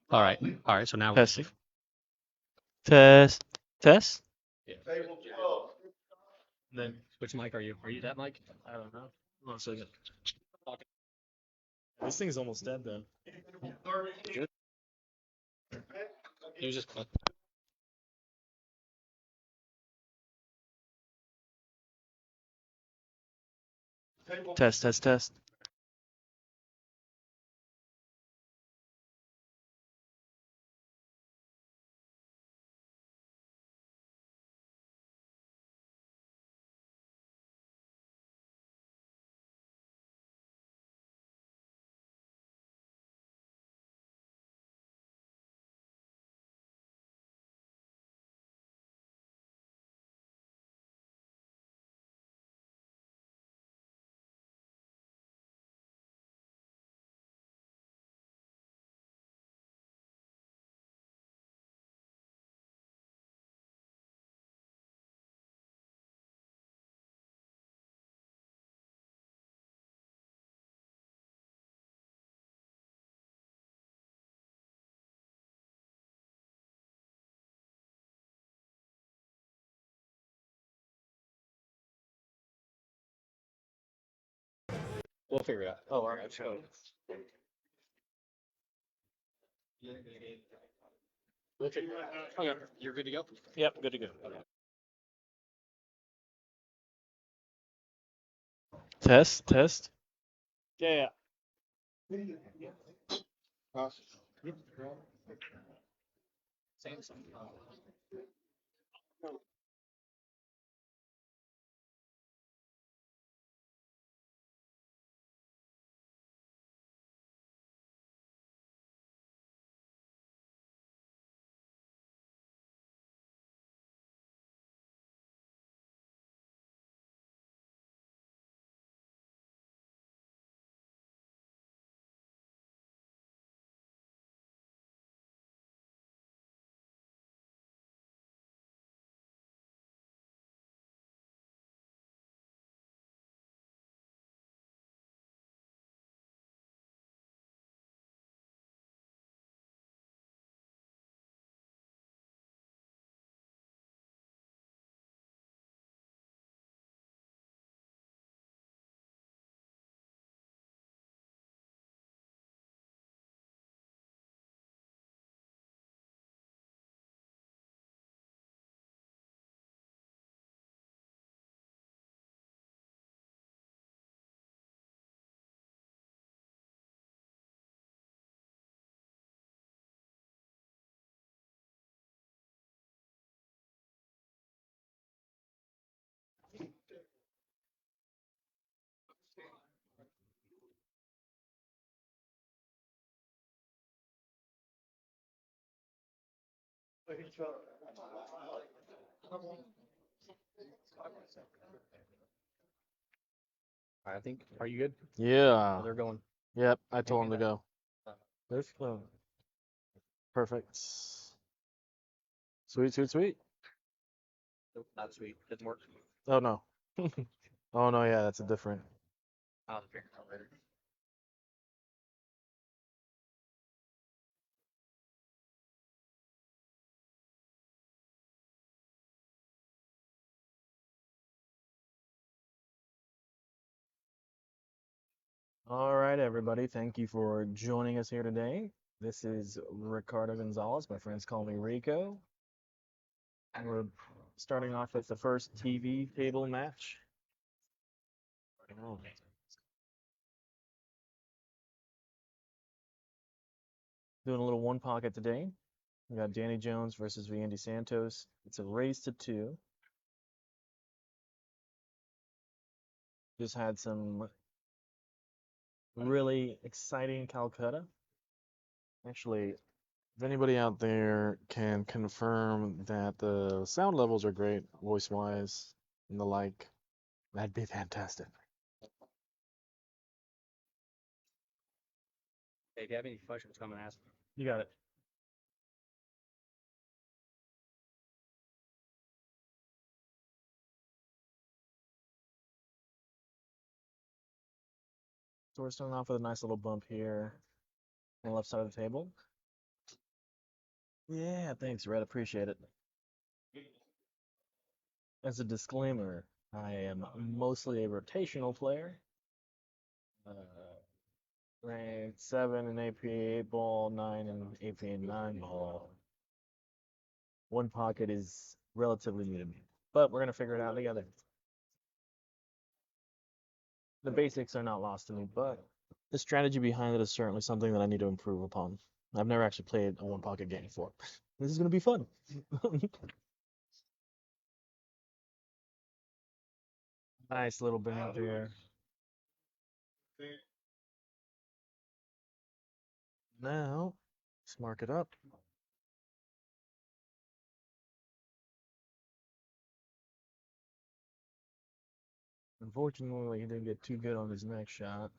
All right. All right. So now we're Testing. Test. Test. Yeah. Then which mic are you? Are you that mic? I don't know. Hold on a second. This thing's almost dead then. You just Test, test, test. we'll figure it out. Oh, all right. So we'll figure it out. Okay. You're good to go. Yep, good to go. Test, test. Yeah. Same. I think. Are you good? Yeah. They're going. Yep, I told him to go. There's flow. Perfect. Sweet, sweet, sweet. Nope, not sweet. Didn't work. Oh no. Oh no, yeah, that's a different. I'll figure it out later. All right, everybody. Thank you for joining us here today. This is Ricardo Gonzalez. My friends call me Rico. And we're starting off with the first TV table match. Oh. Doing a little one pocket today. We got Danny Jones versus Viandy Santos. It's a race to 2. Just had some really exciting Calcutta. Actually, if anybody out there can confirm that the sound levels are great, voice-wise and the like, that'd be fantastic. Hey, if you have any questions, come and ask me. You got it. So we're starting off with a nice little bump here on the left side of the table. Yeah, thanks, Red. Appreciate it. As a disclaimer, I am mostly a rotational player. Uh, Ranked 7 in AP 8 ball, 9 in AP 9 ball. One pocket is relatively new to me, but we're gonna figure it out together. The basics are not lost to me, but the strategy behind it is certainly something that I need to improve upon. I've never actually played a one pocket game before. This is gonna be fun. Nice little band here. Now, let's mark it up. Unfortunately, he didn't get too good on his next shot.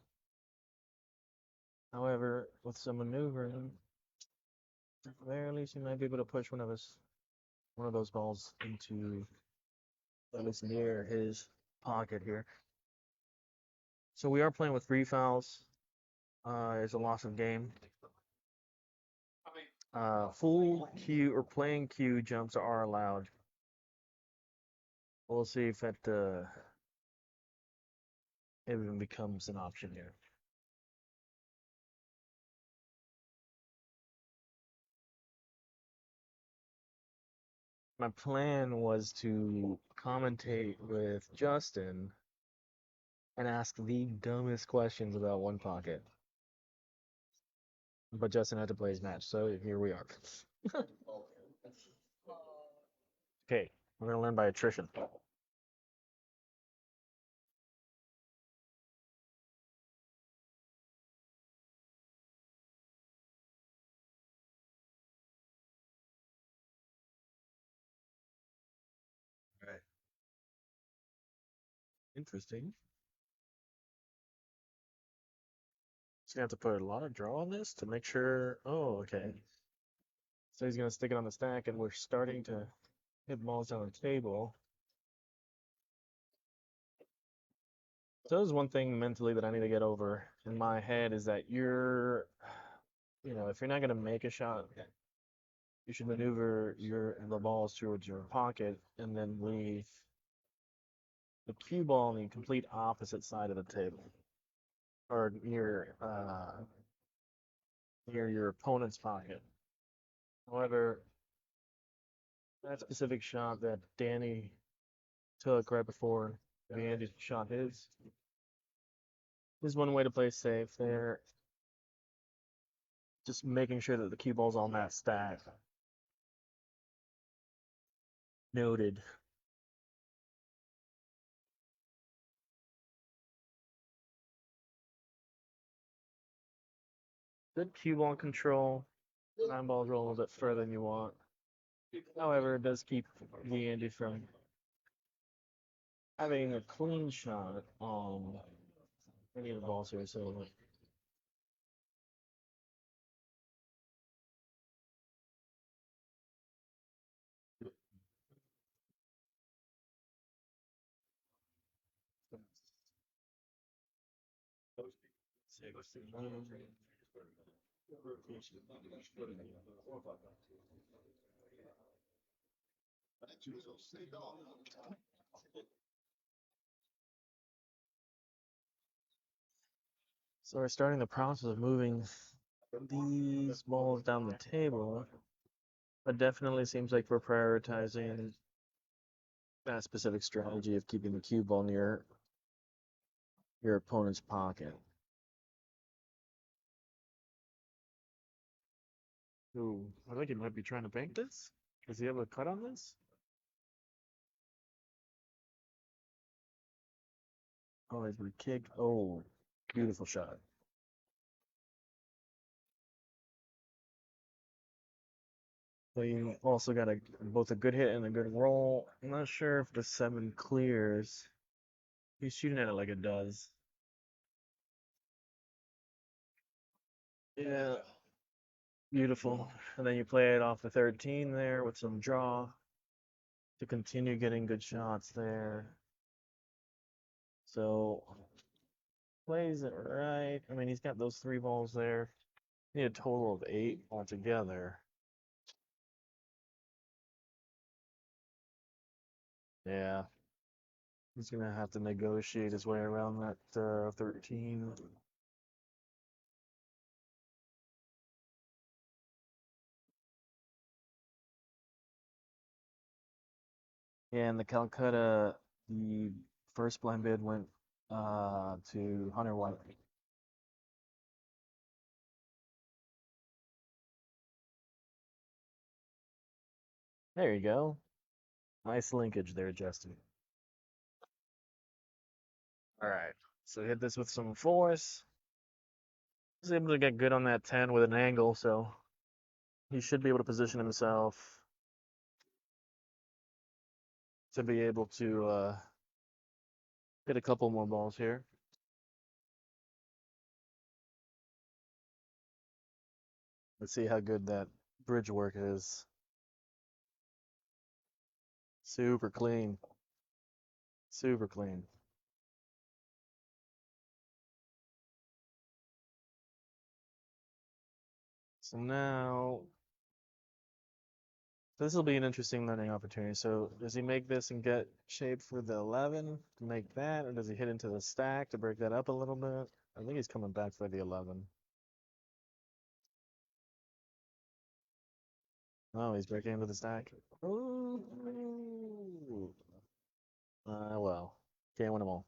However, with some maneuvering, at the very least, he might be able to push one of those balls into at least near his pocket here. So we are playing with three fouls. It's a loss of game. Full cue or playing cue jumps are allowed. We'll see if that even becomes an option here. My plan was to commentate with Justin and ask the dumbest questions about one pocket. But Justin had to play his match, so here we are. Okay, we're gonna learn by attrition. Right. Interesting. He's gonna have to put a lot of draw on this to make sure. Oh, okay. So he's gonna stick it on the stack, and we're starting to hit balls on the table. So there's one thing mentally that I need to get over in my head is that if you're not gonna make a shot, you should maneuver the balls towards your pocket and then leave the cue ball on the complete opposite side of the table or near your opponent's pocket. However, that specific shot that Danny took right before Viandy shot his is one way to play safe there. Just making sure that the cue ball's on that stack. Noted. Good cue ball control. 9 balls roll a little bit further than you want. However, it does keep Viandy from having a clean shot on any of the balls here. So So we're starting the process of moving these balls down the table. But definitely seems like we're prioritizing that specific strategy of keeping the cue ball near your opponent's pocket. Ooh, I think he might be trying to bank this. Does he have a cut on this? Oh, he's gonna kick. Oh, beautiful shot. So you also got both a good hit and a good roll. I'm not sure if the 7 clears. He's shooting at it like it does. Yeah, beautiful. And then you play it off the 13 there with some draw to continue getting good shots there. So plays it right. I mean, he's got those 3 balls there. Need a total of 8 altogether. Yeah. He's gonna have to negotiate his way around that 13. Yeah, and the Calcutta, the first blind bid went to Hunter White. There you go. Nice linkage there, Justin. All right. So hit this with some force. He's able to get good on that 10 with an angle, so he should be able to position himself to be able to hit a couple more balls here. Let's see how good that bridge work is. Super clean. Super clean. So now, this will be an interesting learning opportunity. So does he make this and get shape for the 11 to make that, or does he hit into the stack to break that up a little bit? I think he's coming back for the 11. Oh, he's breaking into the stack. Ooh. Well, can't win them all.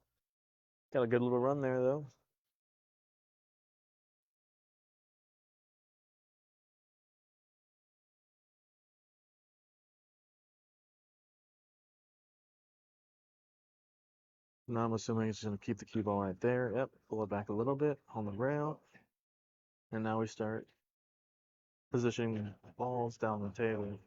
Got a good little run there, though. Now I'm assuming he's going to keep the cue ball right there. Yep, pull it back a little bit on the rail. And now we start positioning balls down the table.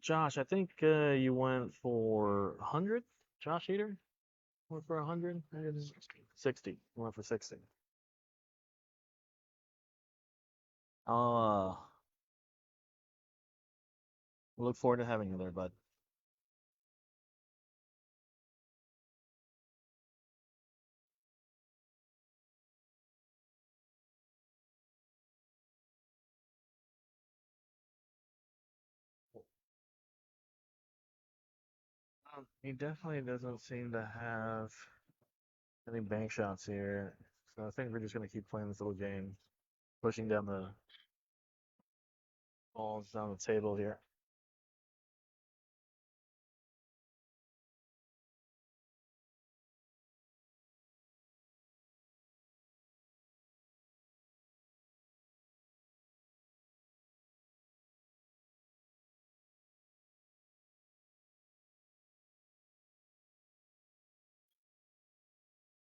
Josh, I think you went for 100. Josh Eater went for 100. 60. You went for 60. Uh, look forward to having you there, bud. He definitely doesn't seem to have any bank shots here. So I think we're just going to keep playing this little game, pushing down the balls down the table here.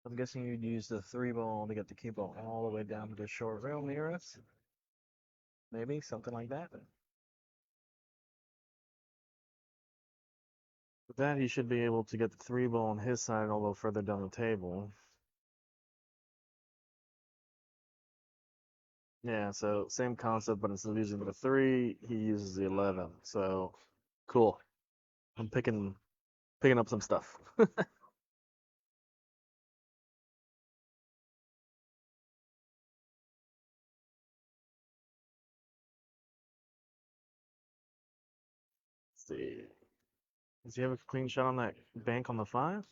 I'm guessing you'd use the 3 ball to get the cue ball all the way down to the short rail near us. Maybe something like that. With that, he should be able to get the 3 ball on his side a little further down the table. Yeah, so same concept, but instead of using the 3, he uses the 11. So cool. I'm picking up some stuff. Let's see. Does he have a clean shot on that bank on the 5?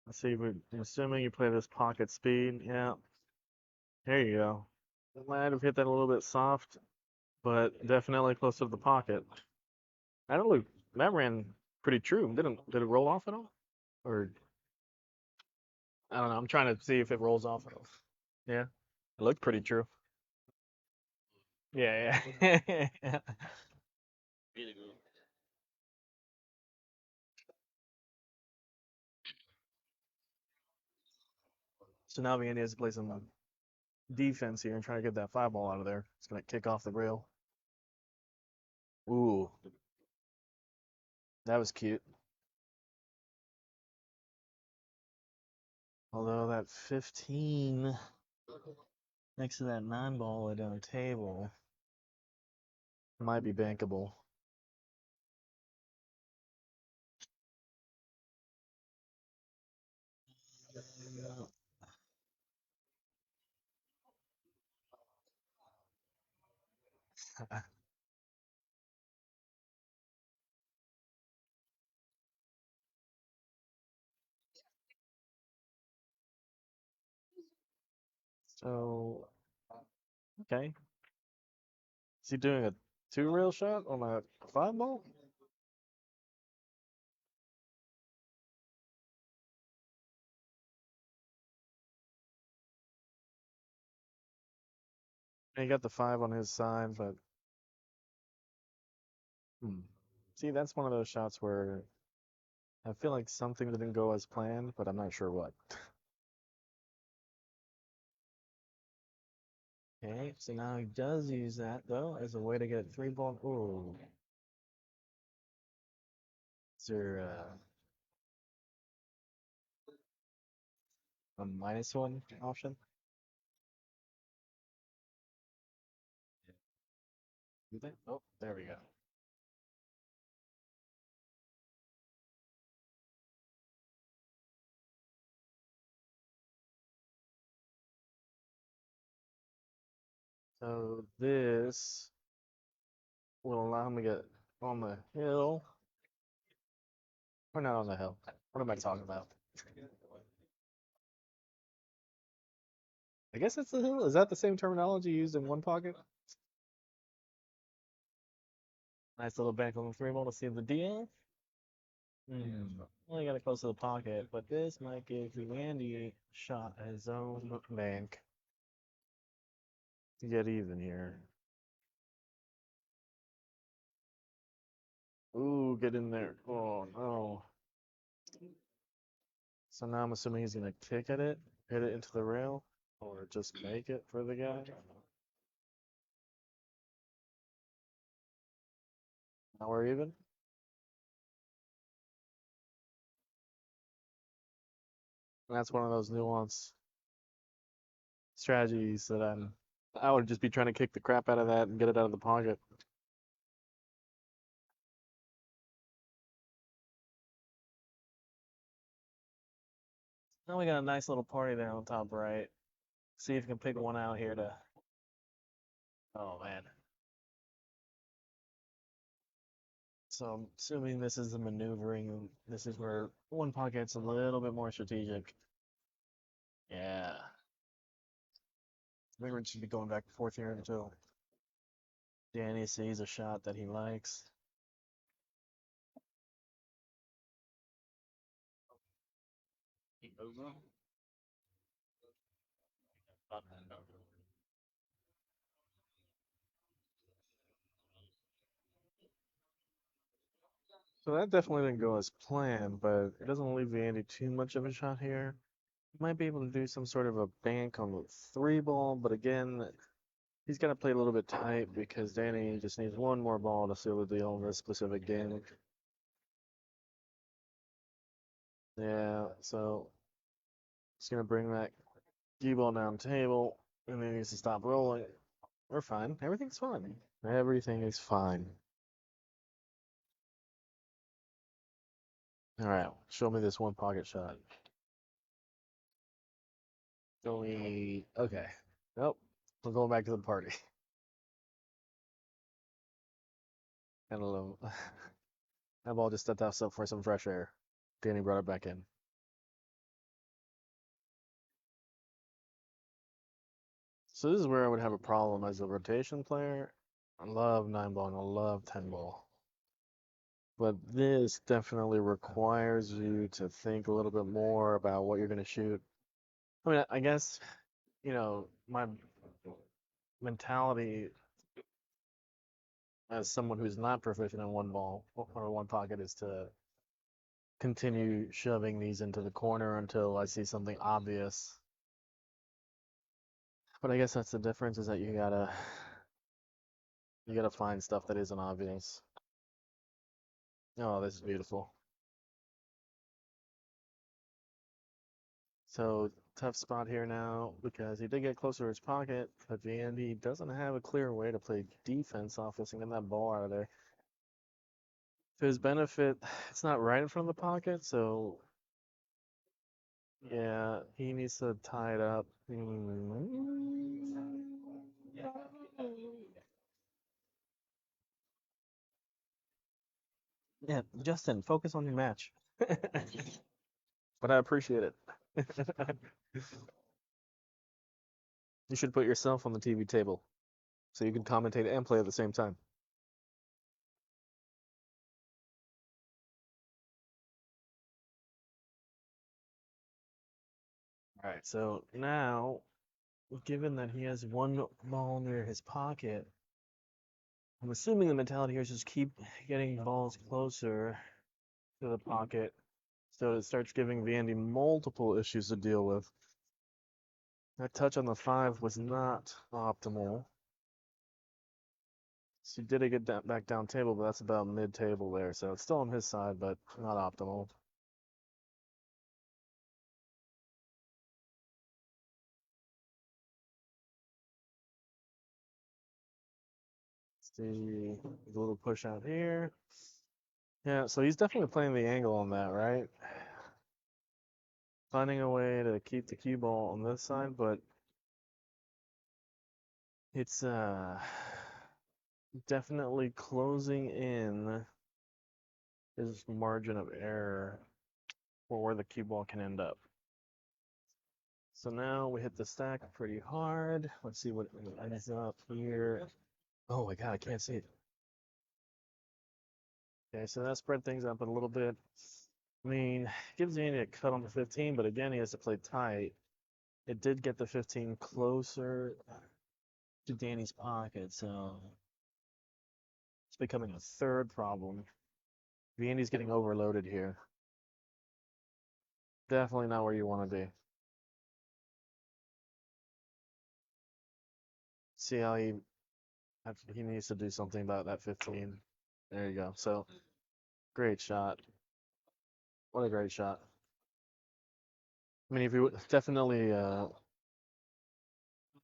Let's see. I'm assuming you play this pocket speed. Yeah. There you go. Might have hit that a little bit soft, but definitely close to the pocket. I don't know. That ran pretty true. Did it roll off at all? Or I don't know. I'm trying to see if it rolls off at all. Yeah. It looked pretty true. Yeah, yeah. So now Viandy has to play some defense here and try to get that 5 ball out of there. It's gonna kick off the rail. Ooh, that was cute. Although that 15 next to that 9-ball at our table. Might be bankable. So, okay. Is he doing a 2-rail shot on a 5-ball? He got the 5 on his side, but see, that's one of those shots where I feel like something didn't go as planned, but I'm not sure what. Okay, so now he does use that though as a way to get 3-ball. Ooh. Is there a -1 option? You think? Oh, there we go. So this will allow me to get on the hill. Or not on the hill. What am I talking about? I guess it's the hill. Is that the same terminology used in one pocket? Nice little bank on the 3-ball to seal the deal. Only got it close to the pocket, but this might give Viandy a shot at his own bank to get even here. Ooh, get in there. Oh no. So now I'm assuming he's gonna kick at it, hit it into the rail, or just make it for the guy. Now we're even. And that's one of those nuanced strategies that I would just be trying to kick the crap out of that and get it out of the pocket. Now we got a nice little party there on top right. See if you can pick one out here to. Oh man. So I'm assuming this is the maneuvering. This is where one pocket's a little bit more strategic. Yeah. I think we should be going back and forth here until Danny sees a shot that he likes. So that definitely didn't go as planned, but it doesn't leave Andy too much of a shot here. He might be able to do some sort of a bank on the 3-ball, but again, he's got to play a little bit tight because Danny just needs one more ball to seal the deal in this specific game. Yeah, so he's gonna bring that cue ball down table, and then he needs to stop rolling. We're fine. Everything's fine. Everything is fine. All right, show me this one pocket shot. Show me. Okay. Nope. We're going back to the party. And a little. That ball just stepped outside for some fresh air. Danny brought it back in. So this is where I would have a problem as a rotation player. I love 9-ball and I love 10-ball. But this definitely requires you to think a little bit more about what you're going to shoot. I mean, I guess, my mentality as someone who's not proficient in 1-ball or one pocket is to continue shoving these into the corner until I see something obvious. But I guess that's the difference is that you gotta find stuff that isn't obvious. Oh, this is beautiful. So tough spot here now because he did get closer to his pocket, but Viandy doesn't have a clear way to play defense off this and get that ball out of there. To his benefit, it's not right in front of the pocket, so yeah, he needs to tie it up. Yeah, Justin, focus on your match. But I appreciate it. You should put yourself on the TV table so you can commentate and play at the same time. All right, so now, given that he has one ball near his pocket, I'm assuming the mentality here is just keep getting balls closer to the pocket so it starts giving Viandy multiple issues to deal with. That touch on the 5 was not optimal. So he did get that back down table, but that's about mid-table there, so it's still on his side, but not optimal. See, a little push out here. Yeah, so he's definitely playing the angle on that, right? Finding a way to keep the cue ball on this side, but it's definitely closing in his margin of error for where the cue ball can end up. So now we hit the stack pretty hard. Let's see what ends up here. Oh my god, I can't see it. Okay, so that spread things up a little bit. I mean, gives Andy a cut on the 15, but again, he has to play tight. It did get the 15 closer to Danny's pocket, so it's becoming a third problem. Viandy's getting overloaded here. Definitely not where you want to be. See how he needs to do something about that 15. There you go. So great shot. What a great shot. I mean, if you would definitely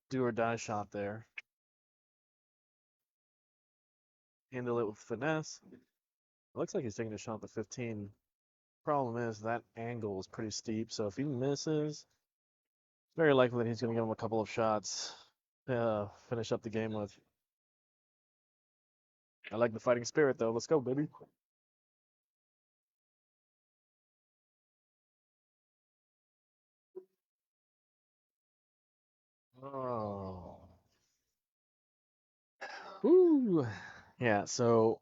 do or die shot there. Handle it with finesse. It looks like he's taking a shot at the 15. Problem is that angle is pretty steep, so if he misses, it's very likely that he's going to give him a couple of shots to finish up the game with. I like the fighting spirit, though. Let's go, baby. Oh. Ooh. Yeah, so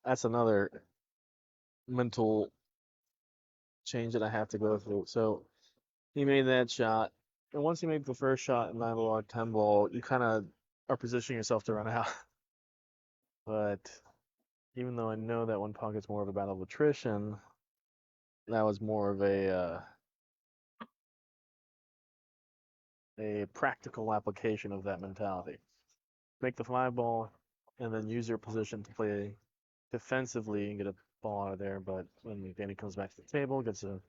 that's another mental change that I have to go through. So he made that shot, and once you make the first shot in 9 ball, 10 ball, you kind of are positioning yourself to run out. But even though I know that one pocket's more of a battle of attrition, that was more of a practical application of that mentality. Make the 5 ball, and then use your position to play defensively and get a ball out of there. But when Danny comes back to the table, gets a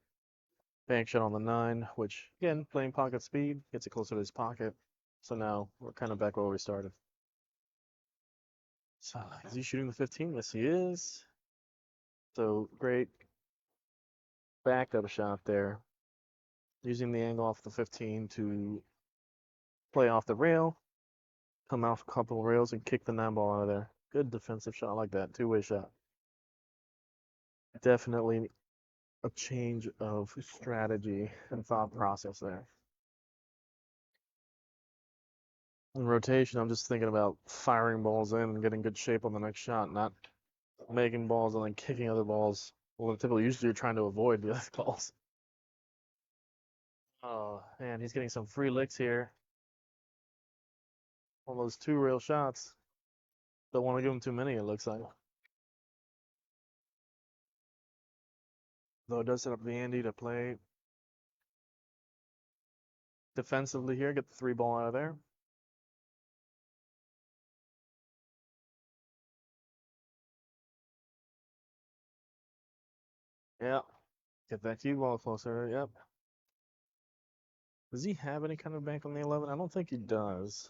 bank shot on the 9, which again, playing pocket speed, gets it closer to his pocket. So now we're kind of back where we started. So is he shooting the 15? Yes, he is. So great backup shot there. Using the angle off the 15 to play off the rail, come off a couple of rails and kick the 9 ball out of there. Good defensive shot like that, two-way shot. Definitely a change of strategy and thought process there. In rotation, I'm just thinking about firing balls in and getting good shape on the next shot, not making balls and then kicking other balls. Well, typically, usually you're trying to avoid the other balls. Oh, man, he's getting some free licks here. On those 2 real shots. Don't want to give him too many, it looks like. Though it does set up Viandy to play defensively here, get the 3 ball out of there. Yeah. Get that cue ball closer. Yep. Does he have any kind of bank on the 11? I don't think he does.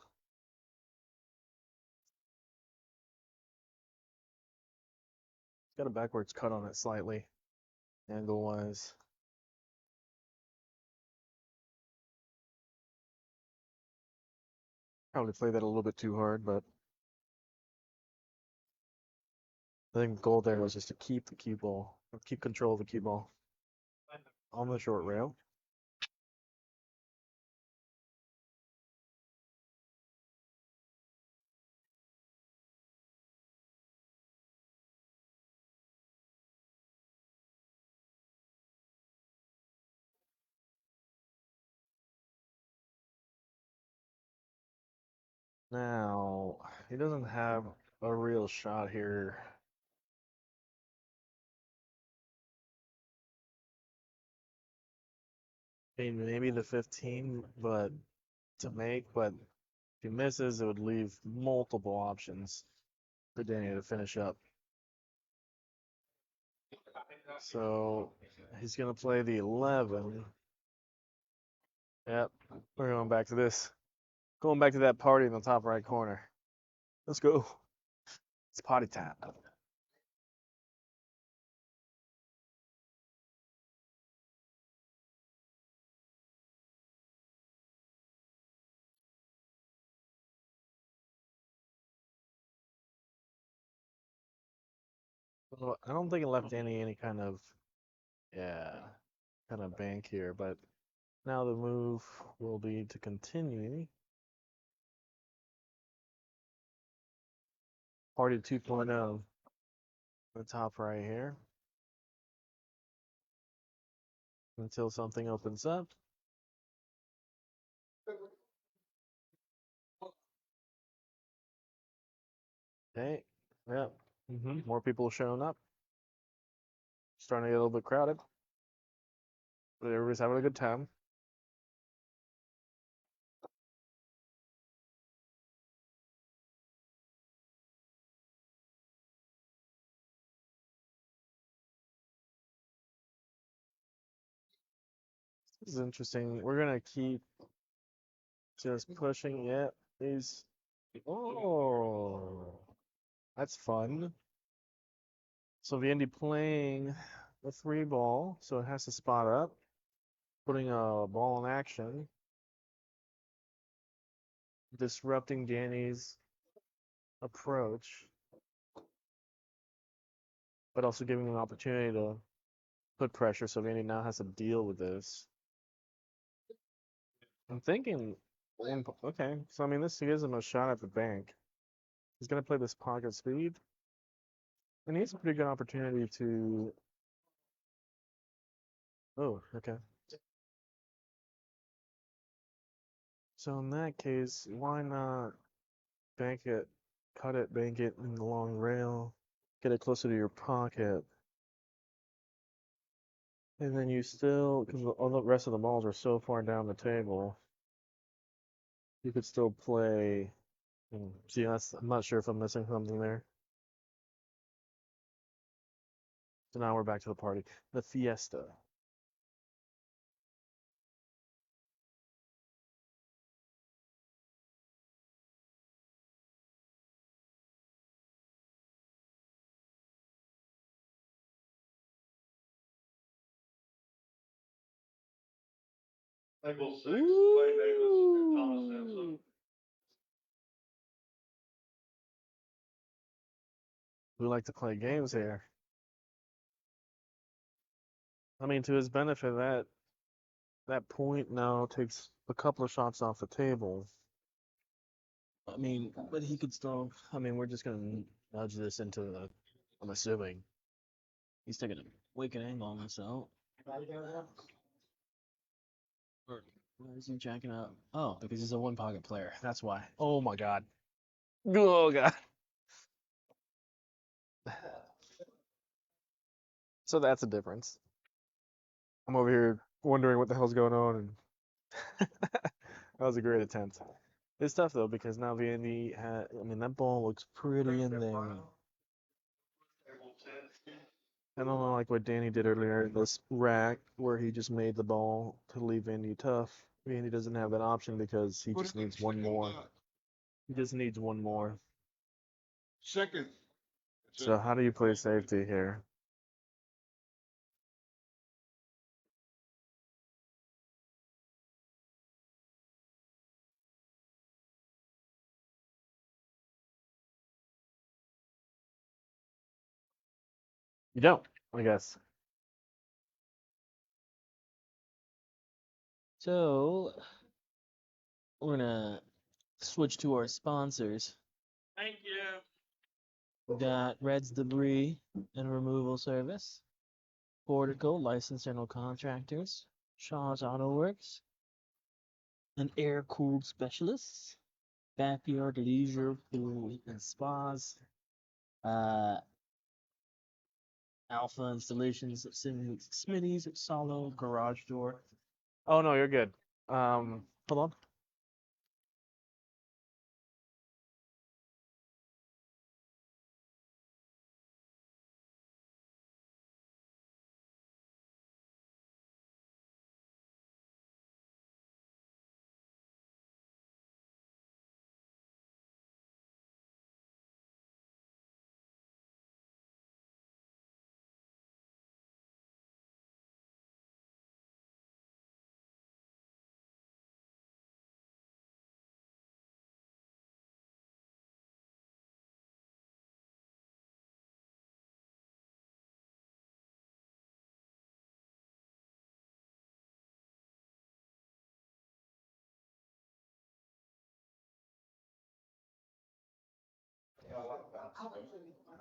Got a backwards cut on it slightly, angle-wise. Probably played that a little bit too hard, but I think the goal there was just to keep the cue ball, or keep control of the cue ball on the short rail. Now, he doesn't have a real shot here. I mean, maybe the 15, but to make, but if he misses, it would leave multiple options for Danny to finish up. So he's gonna play the 11. Yep, we're going back to this. Going back to that party in the top right corner. Let's go. It's potty time. Well, I don't think it left any kind of, yeah, kind of bank here, but now the move will be to continue. Party 2.0, the top right here, until something opens up. Okay, yep. More people showing up. Starting to get a little bit crowded, but everybody's having a good time. This is interesting. We're gonna keep just pushing. Yeah, these. Oh, that's fun. So Viandy playing the 3 ball, so it has to spot up, putting a ball in action, disrupting Danny's approach, but also giving him an opportunity to put pressure. So Viandy now has to deal with this. I'm thinking, okay, so I mean, this gives him a shot at the bank. He's gonna play this pocket speed, and he has a pretty good opportunity to. Oh, okay. So in that case, why not bank it, cut it, bank it in the long rail, get it closer to your pocket, and then you still, because all the rest of the balls are so far down the table, you could still play. See, I'm not sure if I'm missing something there. So now we're back to the party, the fiesta. Ooh. We like to play games here. I mean, to his benefit, that point now takes a couple of shots off the table. I mean, but he could still. I mean, we're just gonna nudge this into the. I'm assuming he's taking a wicked angle on this out. Why is he jacking up? Oh, because he's a one pocket player. That's why. Oh my god. Oh god. So that's a difference. I'm over here wondering what the hell's going on, and that was a great attempt. It's tough though because now Viandy had. I mean, that ball looks pretty in there. I don't know, like what Danny did earlier in this rack where he just made the ball to leave Viandy tough. Viandy doesn't have that option because he just needs one more. He just needs one more. Second. So how do you play safety here? You don't, I guess. So we're gonna switch to our sponsors. Thank you. We got Red's Debris and Removal Service, Portico Licensed General Contractors, Shaw's Autowerks, an air-cooled specialist, Backyard Leisure Pool and Spas, Alpha Installations, Smitty's Solo Garage Door. Oh no, you're good. Hold on.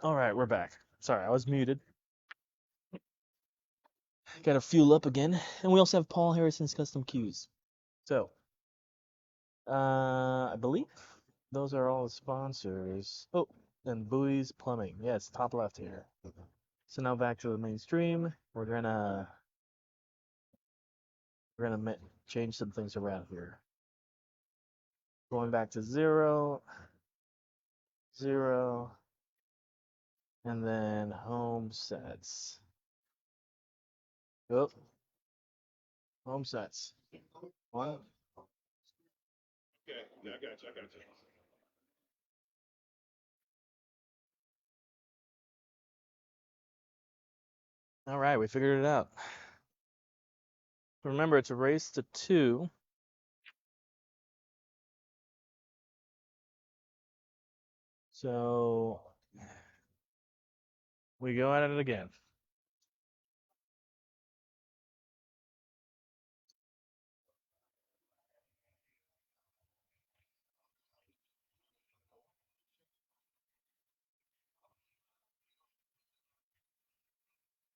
All right, we're back. Sorry, I was muted. Got to fuel up again, and we also have Paul Harrison's Custom Cues. So, I believe those are all the sponsors. Oh, and Buoy's Plumbing. Yes, top left here. So now back to the main stream. We're gonna change some things around here. Going back to 0, 0, and then home sets. Oh, home sets. One. Okay, yeah, I got you. All right, we figured it out. Remember, it's a race to 2. So we go at it again.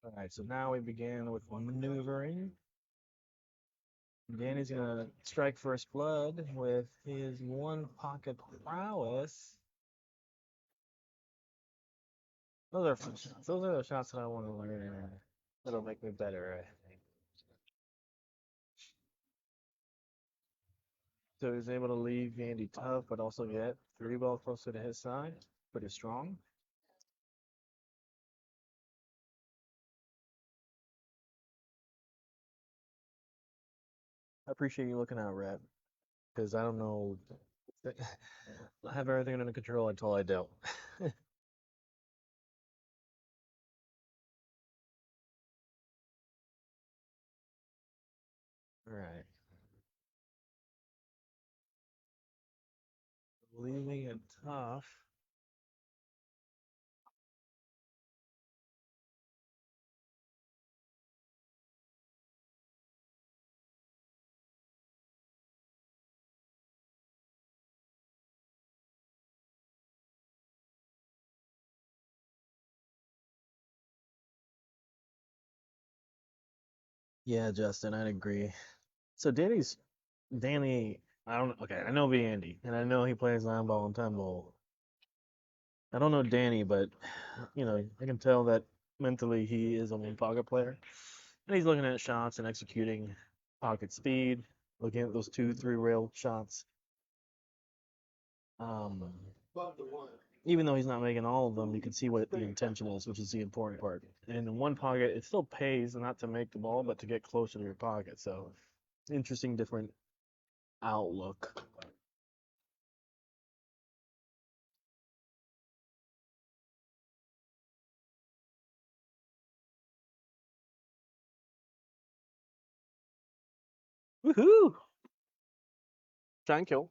All right, so now we begin with maneuvering. Danny's gonna strike first blood with his one pocket prowess. Those are the shots that I want to learn. That'll make me better, I think. So he's able to leave Viandy tough, but also get 3 balls closer to his side. Pretty strong. I appreciate you looking out, Rat, because I don't know. I have everything under control until I don't. All right. Leaving it tough. Yeah, Justin, I'd agree. So Danny, okay, I know Viandy, and I know he plays 9 ball and 10 ball. I don't know Danny, but I can tell that mentally he is a one pocket player. And he's looking at shots and executing pocket speed, looking at those 2-3 rail shots. Even though he's not making all of them, you can see what the intention is, which is the important part. And in one pocket, it still pays not to make the ball, but to get closer to your pocket. So, interesting, different outlook. Woohoo! Try and kill.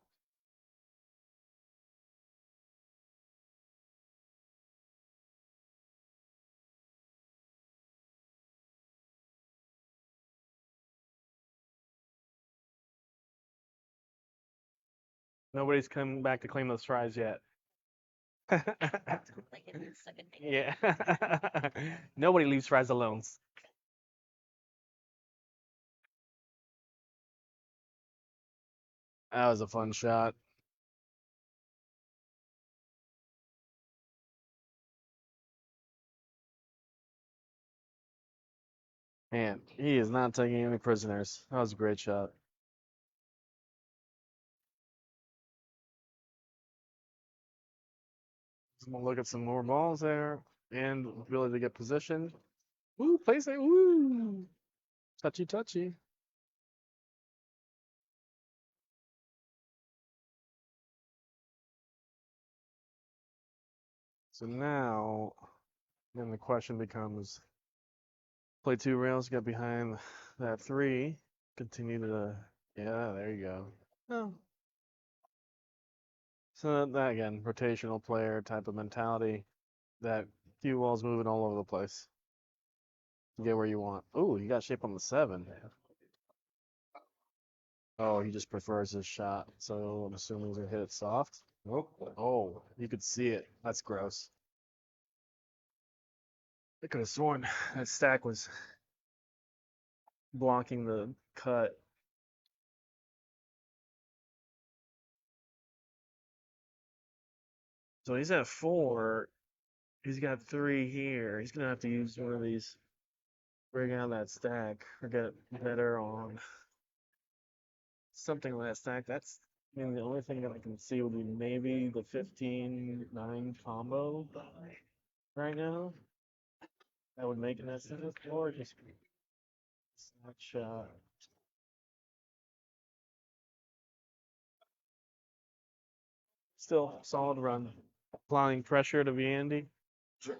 Nobody's come back to claim those fries yet. Yeah. Nobody leaves fries alone. That was a fun shot. Man, he is not taking any prisoners. That was a great shot. I'm gonna look at some more balls there and ability to get positioned. Woo, place it. Woo. Touchy, touchy. So now, then the question becomes, play 2 rails, get behind that 3, continue to, yeah, there you go. Oh. So that again, rotational player type of mentality, that cue wall's moving all over the place. Get where you want. Oh, you got shape on the 7. Oh, he just prefers his shot, so I'm assuming he's gonna hit it soft. Nope. Oh, you could see it. That's gross. I could have sworn that stack was blocking the cut. So he's at 4. He's got 3 here. He's gonna have to use one of these, bring out that stack, or get better on something like that stack. That's, I mean, the only thing that I can see would be maybe the 15-9 combo right now. That would make an estimate, or just stack shot. Still solid run. Applying pressure to Viandy. Sure.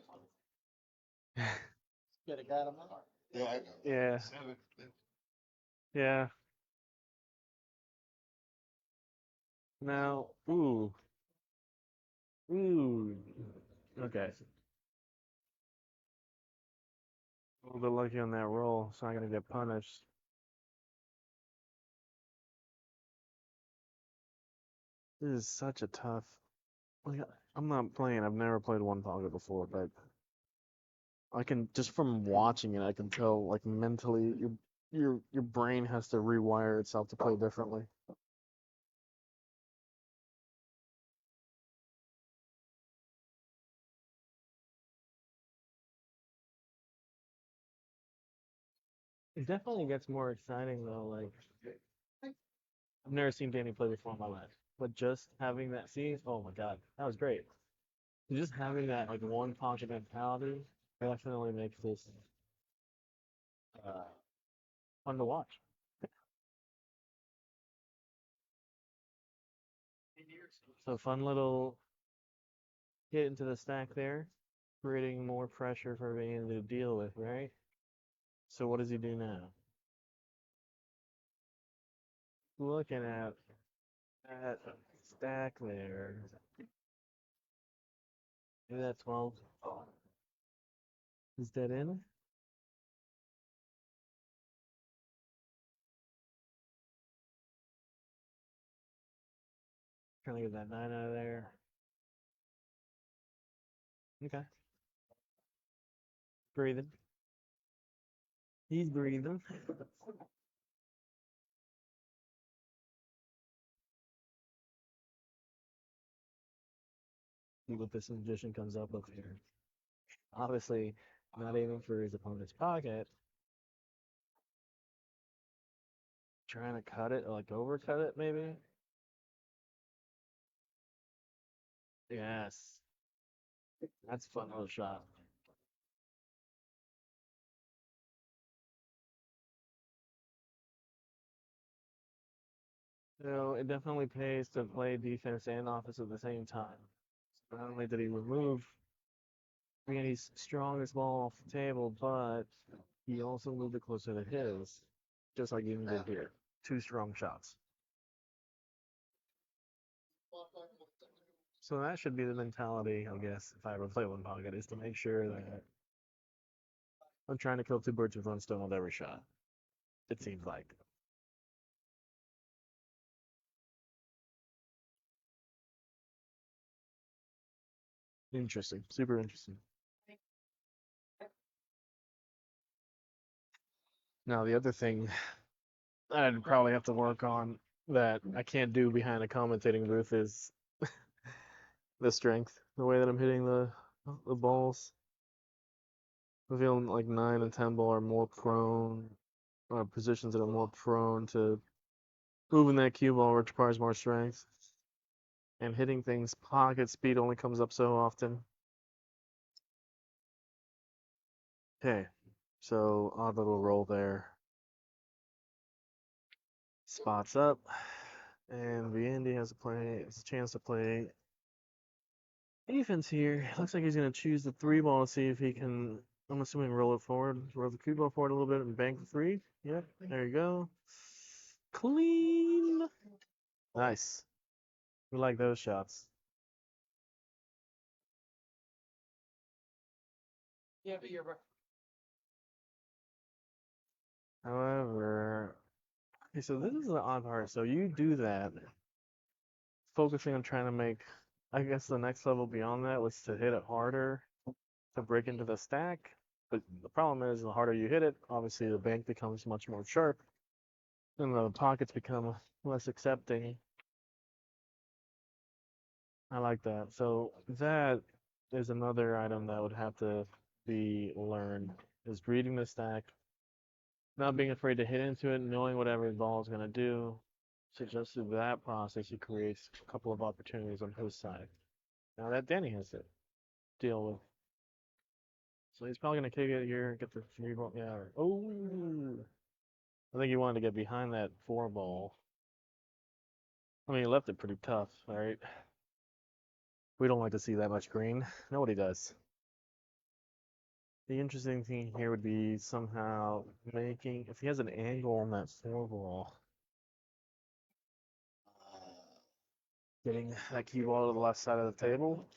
Get a guy on that. Yeah. I know. Yeah. Yeah. Now, ooh. Ooh. Okay. A little bit lucky on that roll. It's not gonna get punished. This is such a tough. Like, I'm not playing. I've never played one pocket before, but I can just from watching it, I can tell like mentally your brain has to rewire itself to play differently. It definitely gets more exciting though. Like I've never seen Danny play before in my life, but just having that scene, oh my God, that was great. Just having that like one pocket mentality definitely makes this uh, fun to watch. So fun little hit into the stack there, creating more pressure for Van to deal with, right? So what does he do now? Looking at that stack there. Maybe that 12 is dead in. Trying to get that 9 out of there. Okay. Breathing. He's breathing. See what this magician comes up with here. Obviously, not aiming for his opponent's pocket. Trying to cut it, like overcut it, maybe. Yes. That's a fun little shot. So it definitely pays to play defense and offense at the same time. Not only did he remove Viandy's strongest ball off the table, but he also moved it closer to his, just like you did here. Two strong shots. So that should be the mentality, I guess, if I ever play one pocket, is to make sure that I'm trying to kill two birds with one stone with every shot. It seems like. Interesting. Super interesting. Now, the other thing I'd probably have to work on that I can't do behind a commentating booth is the strength, the way that I'm hitting the balls. I feel like 9 and 10 ball are more prone, positions that are more prone to moving that cue ball, which requires more strength. And hitting things, pocket speed only comes up so often. Okay, so odd little roll there. Spots up, and Viandy has a chance to play defense here. Looks like he's going to choose the 3 ball to see if he can, I'm assuming, roll it forward, roll the cue ball forward a little bit and bank the 3. Yep, there you go. Clean. Nice. We like those shots. Yeah, but you're right. However, okay, so this is the odd part. So you do that, focusing on trying to make, I guess the next level beyond that was to hit it harder, to break into the stack. But the problem is, the harder you hit it, obviously the bank becomes much more sharp, and the pockets become less accepting. I like that. So that is another item that would have to be learned, is reading the stack, not being afraid to hit into it, knowing what every ball is going to do. So just through that process, he creates a couple of opportunities on his side. Now that Danny has to deal with. So he's probably going to kick it here, get the 3 ball. Yeah. Oh, I think he wanted to get behind that 4 ball. I mean, he left it pretty tough, all right? We don't like to see that much green. Nobody does. The interesting thing here would be somehow making, if he has an angle on that 4 ball, getting that cue ball to the left side of the table.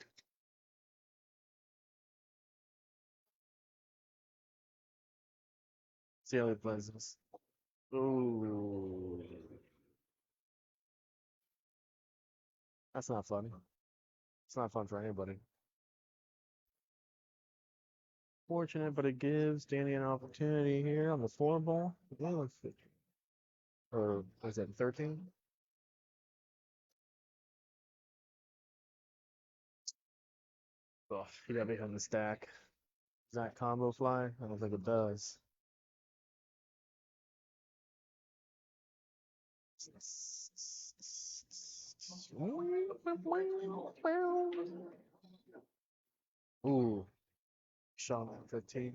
See how he plays this. Ooh. That's not fun. It's not fun for anybody. Fortunate, but it gives Danny an opportunity here on the 4 ball. Or was that 13? Oh, he got behind the stack. Does that combo fly? I don't think it does. Ooh, shot at 15.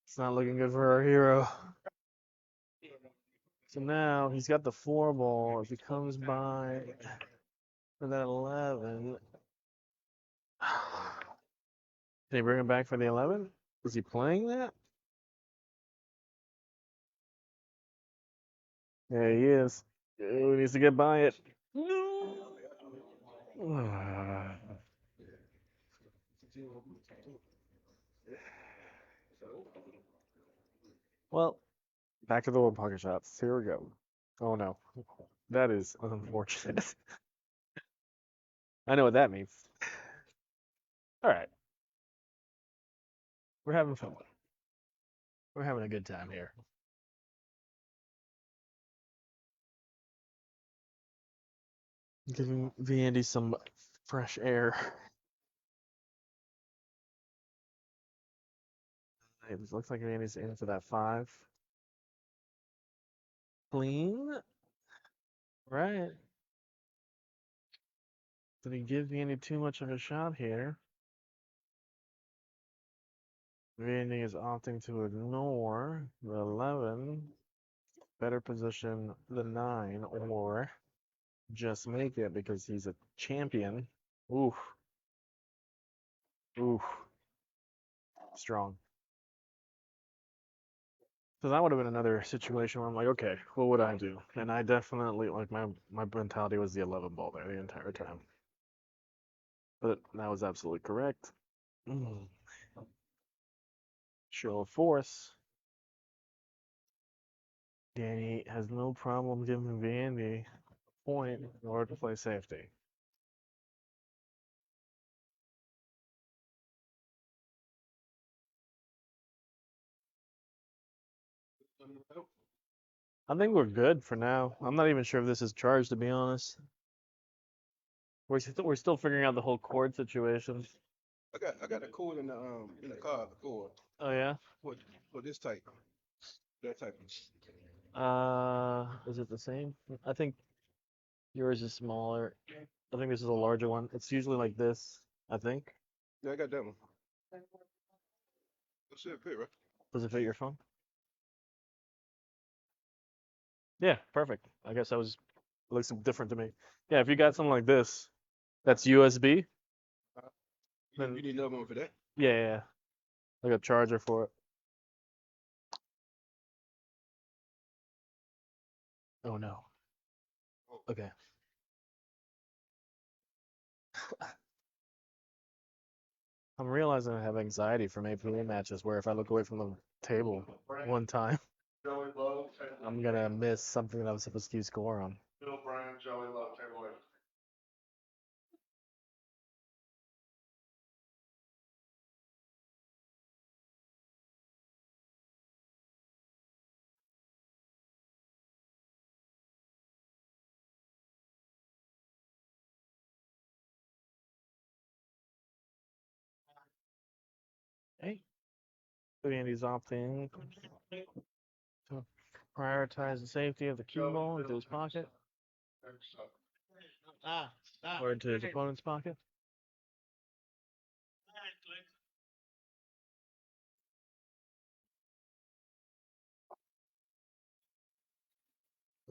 It's not looking good for our hero. So now he's got the 4 ball. If he comes by for that 11, can he bring him back for the 11? Is he playing that? Yeah, he is. He needs to get by it. Well, back to the little pocket shots. Here we go. Oh no, that is unfortunate. I know what that means. All right, we're having fun. We're having a good time here. Giving Viandy some fresh air. It looks like Viandy's in for that 5. Clean. Right. Did he give Viandy too much of a shot here? Viandy is opting to ignore the 11. better position the 9 or just make it because he's a champion. Oof. Oof. Strong. So that would have been another situation where I'm like, okay, what would I do? And I definitely, like, my mentality was the 11 ball there the entire time. But that was absolutely correct. Show of force. Danny has no problem giving Viandy a point in order to play safety. I think we're good for now. I'm not even sure if this is charged, to be honest. We're still figuring out the whole cord situation. I got a cord in the car, the cord. Oh yeah. For this type. That type. Is it the same? I think yours is smaller. I think this is a larger one. It's usually like this, I think. Yeah, I got that one. That's it, fit, right? Does it fit your phone? Yeah, perfect. I guess that was looks different to me. Yeah, if you got something like this, that's USB. Then You need another one for that? yeah, like a charger for it. Oh no. Okay. I'm realizing I have anxiety from APA matches where if I look away from the table one time, I'm gonna miss something that I was supposed to keep score on. Hey, Andy's opting to prioritize the safety of the cue ball into his pocket or into his opponent's pocket.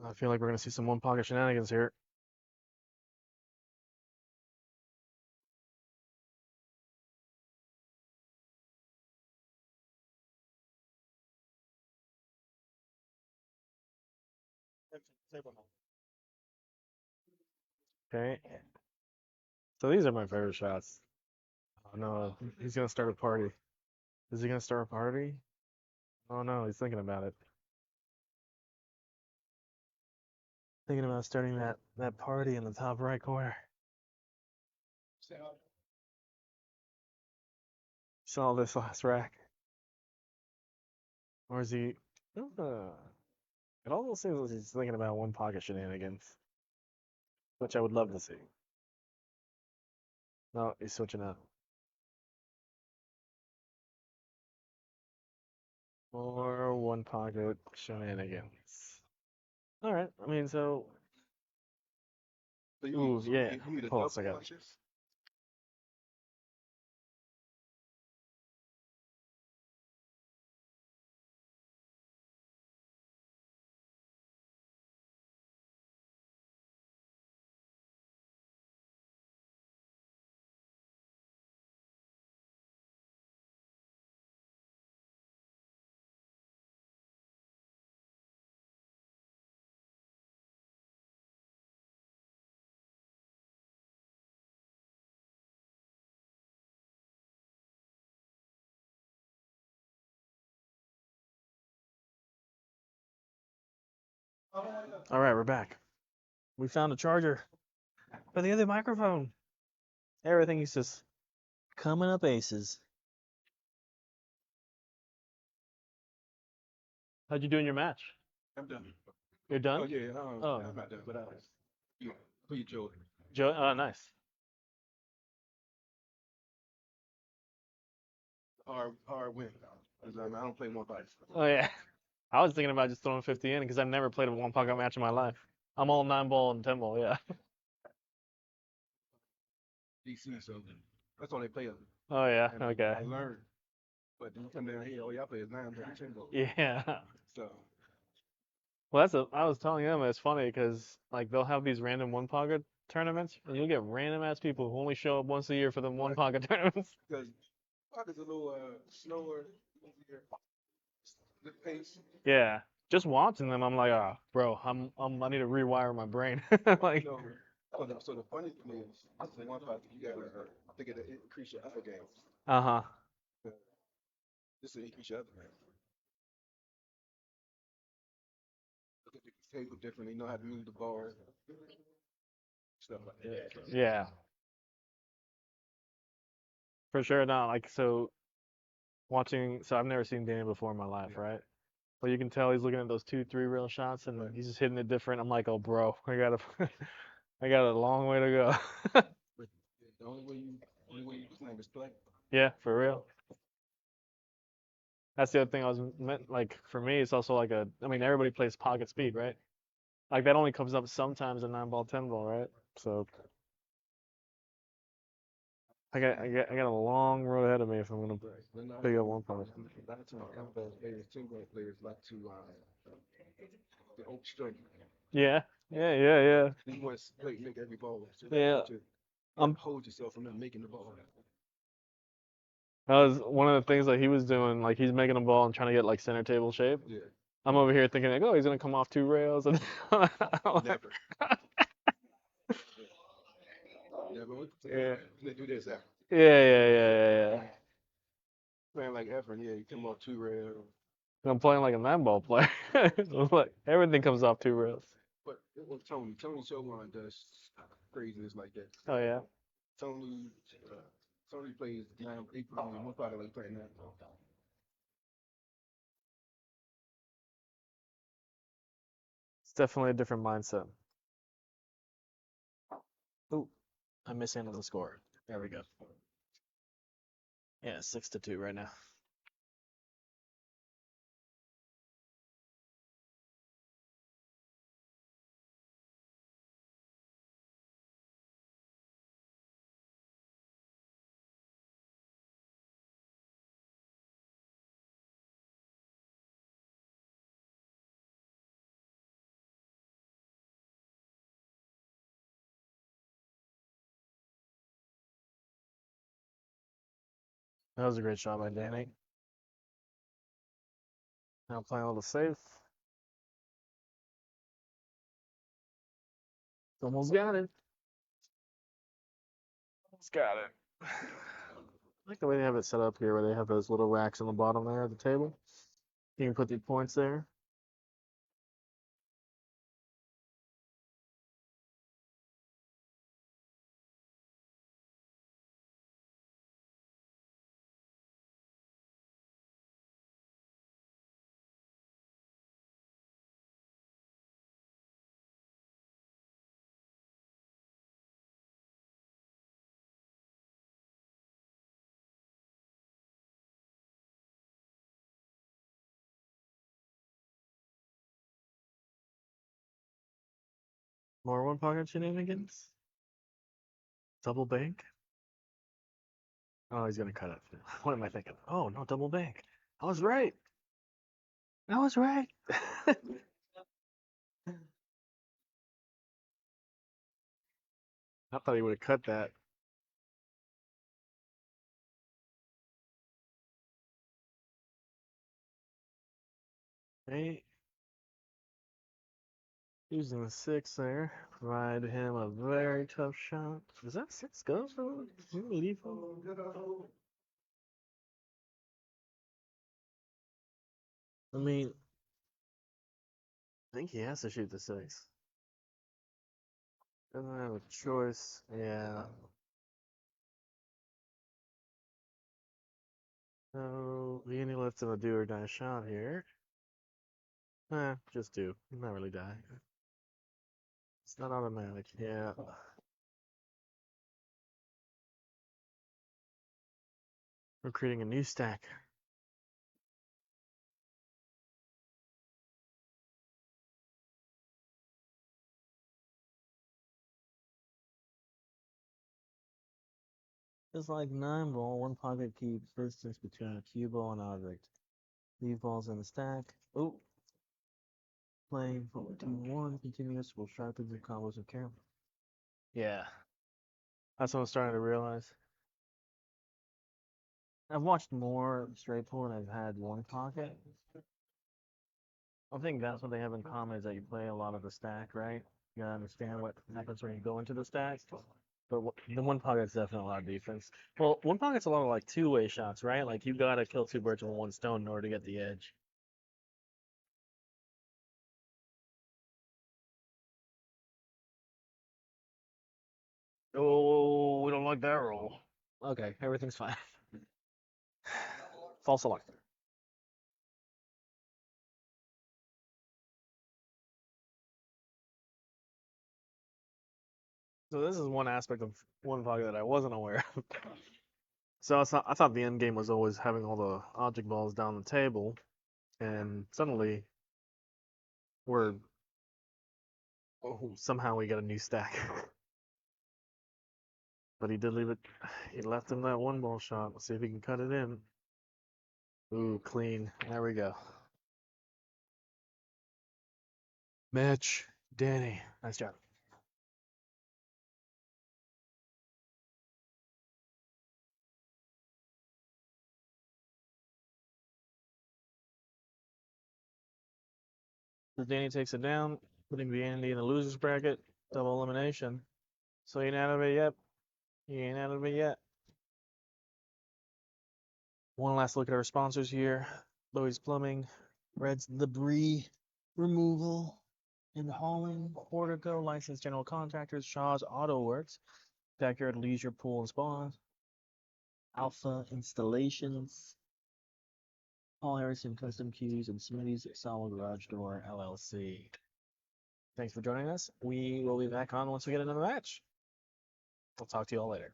I feel like we're gonna see some one pocket shenanigans here. Okay. So these are my favorite shots. Oh no, he's gonna start a party. Is he gonna start a party? Oh no, he's thinking about it. Thinking about starting that party in the top right corner. Saw this last rack. Or is he? It almost seems like he's thinking about one pocket shenanigans, which I would love to see. No, he's switching up. Or one pocket shenanigans. All right. I mean, so. Ooh, yeah. Hold on a second. All right, we're back. We found a charger for the other microphone. Everything is just coming up aces. How'd you do in your match? I'm done. You're done? Oh yeah, Oh. I'm not done, but who you Joe? Joe, oh, nice. Hard win. 'Cause, I don't play one fight. Oh yeah. I was thinking about just throwing 50 in because I've never played a one pocket match in my life. I'm all 9 ball and 10 ball, yeah. DC, so that's all they play. Oh yeah, And okay. I learned. But then you come down here, all y'all play is 9 ball, 10 ball. Yeah. So Well, I was telling them it's funny because like they'll have these random one pocket tournaments, and you'll get random ass people who only show up once a year for them one Right. pocket tournaments. Because pocket's a little slower, easier, the pace. Yeah, just watching them, I'm like, ah, bro, I need to rewire my brain. Like, You know, so the funny thing is, the one pocket you gotta think it'll increase your other games. uh-huh. This will increase your other games. Look at the table differently, know how to move the ball, stuff like that. Yeah, for sure. No, like so watching. So I've never seen Danny before in my life, Yeah. right? But you can tell he's looking at those 2, 3 rail shots, and Right. he's just hitting it different. I'm like, oh, bro, I got a, I got a long way to go. But the only way you can is play. Yeah, for real. That's the other thing I was meant like for me. It's also like I mean, everybody plays pocket speed, right? Like that only comes up sometimes in 9 ball, 10 ball, right? So I got a long road ahead of me if I'm gonna Right. Then pick up one pocket. a lot of times, combat players, team players like to the overstrike. Yeah, yeah. You want to make every ball. So Yeah. you Um, hold yourself from not making the ball. that was one of the things that he was doing. Like he's making a ball and trying to get like center table shape. Yeah. I'm over here thinking like, oh, he's gonna come off 2 rails, and I'm like, Never. Never. yeah, They do this after. yeah. Playing like Efren, yeah, you come off 2 rail. I'm playing like a 9 ball player. Like everything comes off 2 rails. But it was Tony Sherman does craziness like that. Oh yeah. Tony, Tony plays 9, 8 one part of like playing that. It's definitely a different mindset. Ooh, I mishandled the score. There we go. Yeah, 6-2 right now. That was a great shot by Danny. Now playing a little safe. Almost got it. Almost got it. I like the way they have it set up here, where they have those little racks on the bottom there of the table. You can put the points there. More one pocket shenanigans. Double bank. Oh, he's gonna cut it. What am I thinking? Oh no, double bank. I was right. I was right. I thought he would have cut that. Hey, using the 6 there, provide him a very tough shot. Does that 6 go for meaningful? I mean, I think he has to shoot the 6. Doesn't have a choice. Yeah. So he only left him a do or die shot here. Just do. Not really die. It's not automatic. Yeah. We're creating a new stack. Just like 9 ball, one pocket keeps distance between a cue ball and object. Leave balls in the stack. Ooh. Playing for 2-1, continuous will sharpen your combos of care. Yeah. That's what I'm starting to realize. I've watched more straight pool and I've had one pocket. I think that's what they have in common is that you play a lot of the stack, right? You gotta understand what happens when you go into the stack. But the one pocket's definitely a lot of defense. Well, one pocket's a lot of like two-way shots, right? Like you gotta kill two birds with one stone in order to get the edge. Oh, we don't like that roll. Okay, everything's fine. False alarm. So this is one aspect of one pocket that I wasn't aware of. So I thought the end game was always having all the object balls down the table, and suddenly somehow we got a new stack. But he did leave it. He left him that one ball shot. Let's see if he can cut it in. Ooh, clean. There we go. Mitch, Danny, nice job. So Danny takes it down, putting Viandy in the losers bracket. Double elimination. So you ain't out of it yet. You ain't out of it yet. One last look at our sponsors here. Buoy's Plumbing, Red's Debris Removal and Hauling, Portico, Licensed General Contractors, Shaw's Autowerks, Backyard Leisure Pool and Spa, Alpha Installations, Paul Harrison Custom Cues, and Smitty's Solid Garage Door LLC. Thanks for joining us. We will be back on once we get another match. I'll talk to you all later.